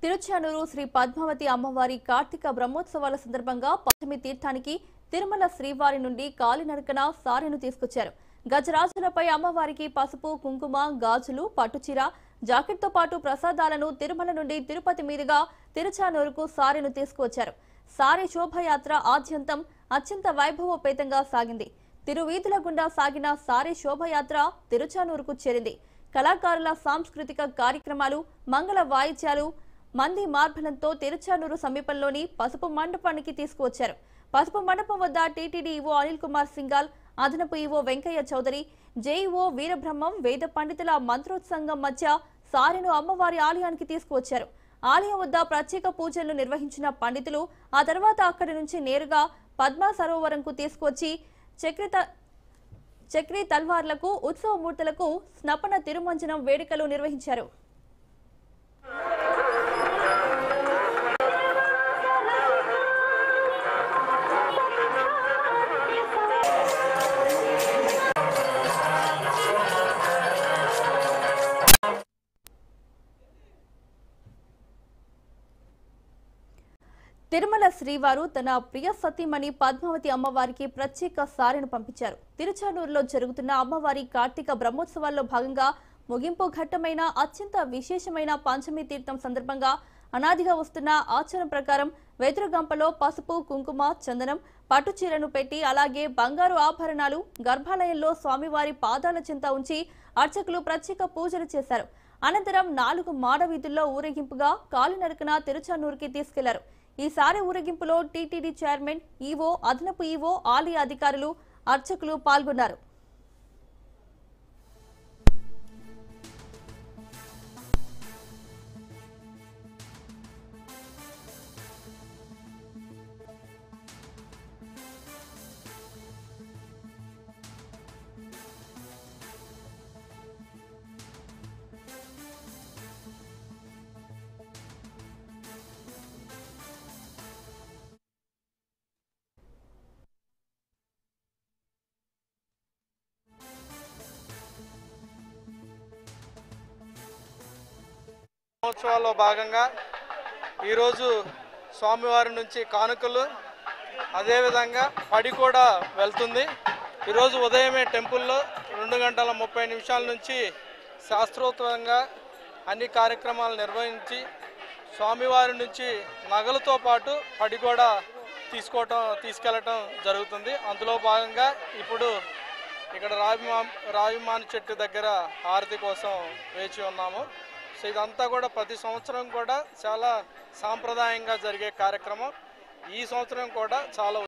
తిరుచానూరు శ్రీ పద్మావతి అమ్మవారి కార్తీక బ్రహ్మోత్సవాల సందర్భంగా పంచమి తీర్థానికి తిరుమల శ్రీవారి నుండి కాలినడకన సారెను తీసుకొచ్చారు. గజరాజులపై అమ్మవారికి పసుపు, కుంకుమ, గాజులు, పట్టుచీర, జాకెట్తో పాటు ప్రసాదాలను తిరుమల నుండి తిరుపతి మీదుగా తిరుచానూరుకు సారెను తీసుకువచ్చారు. సారె శోభయాత్ర ఆద్యంతం అత్యంత వైభవోపేతంగా సాగింది. తిరువీధుల గుండా సాగిన సారె శోభయాత్ర తిరుచానూరుకు చేరింది. కళాకారుల సాంస్కృతిక కార్యక్రమాలు, మంగళ వాయిద్యాలు, మంది మార్బలంతో తిరుచానూరు సమీపంలోని పసుపు మండపానికి తీసుకువచ్చారు. పసుపు మండపం వద్ద టీటీడీ ఈవో అనిల్ కుమార్ సింగాల్, అదనపు ఈవో వెంకయ్య చౌదరి, జేఈఓ వీరబ్రహ్మం, వేద పండితుల మంత్రోత్సంగం మధ్య సారెను అమ్మవారి ఆలయానికి తీసుకువచ్చారు. ఆలయం వద్ద ప్రత్యేక పూజలు నిర్వహించిన పండితులు ఆ తర్వాత అక్కడి నుంచి నేరుగా పద్మా సరోవరంకు తీసుకువచ్చి చక్రీ తల్వార్లకు, ఉత్సవమూర్తులకు స్నపన తిరుమంజనం వేడుకలు నిర్వహించారు. తిరుమల శ్రీవారు తన ప్రియ సతీమణి పద్మావతి అమ్మవారికి ప్రత్యేక సారెను పంపించారు. తిరుచానూరులో జరుగుతున్న అమ్మవారి కార్తీక బ్రహ్మోత్సవాల్లో భాగంగా ముగింపు ఘట్టమైన అత్యంత విశేషమైన పంచమి తీర్థం సందర్భంగా అనాదిగా వస్తున్న ఆచారం ప్రకారం వెదురుగంపలో పసుపు, కుంకుమ, చందనం, పట్టుచీరను పెట్టి అలాగే బంగారు ఆభరణాలు గర్భాలయంలో స్వామివారి పాదాల చెంత ఉంచి అర్చకులు ప్రత్యేక పూజలు చేశారు. అనంతరం 4 మాడవీధుల్లో ఊరేగింపుగా కాలినడకన తిరుచానూరుకి తీసుకెళ్లారు. ఈసారి ఊరేగింపులో టీటీడీ చైర్మన్, ఈవో, అదనపు ఈవో, ఆలయ అధికారులు, అర్చకులు పాల్గొన్నారు. మహోత్సవాల్లో భాగంగా ఈరోజు స్వామివారి నుంచి కానుకలు, అదేవిధంగా పడి కూడా వెళ్తుంది. ఈరోజు ఉదయమే టెంపుల్లో 2:30 నుంచి శాస్త్రోక్తంగా అన్ని కార్యక్రమాలు నిర్వహించి స్వామివారి నుంచి నగలతో పాటు పడి కూడా తీసుకెళ్ళటం జరుగుతుంది. అందులో భాగంగా ఇప్పుడు ఇక్కడ రావిమాని చెట్టు దగ్గర హారతి కోసం వేచి ఉన్నాము. సో ఇదంతా కూడా ప్రతి సంవత్సరం కూడా చాలా సాంప్రదాయంగా జరిగే కార్యక్రమం. ఈ సంవత్సరం కూడా చాలా